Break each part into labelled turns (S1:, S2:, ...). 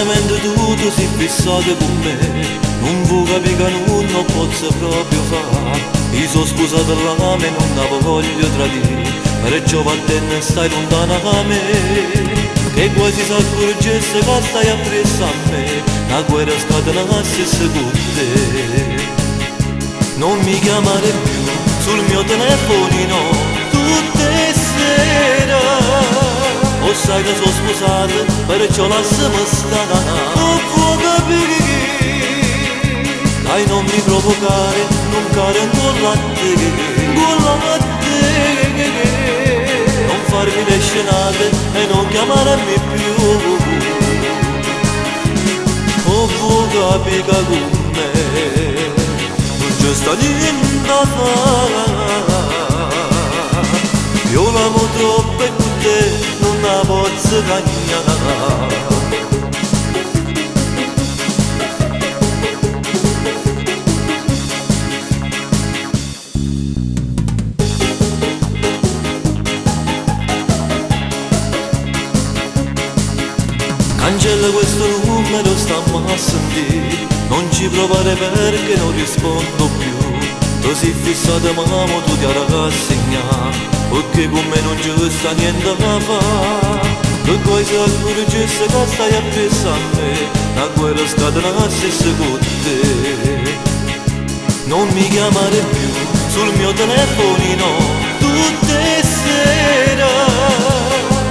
S1: veramente tu sei fissato con me, non vuoi capire che non posso proprio fare. Io sono sposato là e non la voglio tradire, perciò vattene stai lontana da me, che quasi si accorgesse che stai appresso a me, la guerra scatenasse con te. Non mi chiamare più sul mio telefonino tutte sere, o sai che sono sposato, perciò lasciami stare. Non può capire che, dai non mi provocare, non care con latte, non farmi le scenate e non chiamarmi più. O può capire con me, non c'è sta niente da fare. Io l'amo troppo e con te non la posso cagnare. Cancella questo numero, stammi a sentire, non ci provare perché non rispondo più. Tu sei fissato mamma, tu ti hai rassegnato, perché con me non ci sta niente da fare. Che poi si accorgesse che stai appresso a me, la guerra scatenasse con te. Non mi chiamare più sul mio telefonino tutte sere,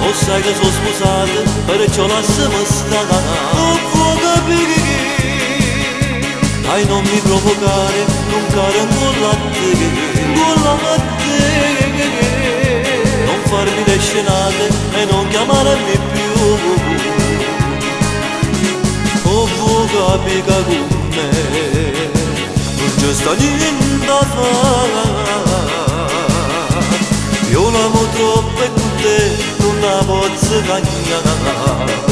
S1: o sai che sono sposato, perciò lasciami stare. Non può capire che, dai non mi provocare, non care con latte, non farmi le scenate e non chiamarmi più. O può capire con me, non c'è sta niente da fare. Io l'amo troppo e con te non la posso cagnare.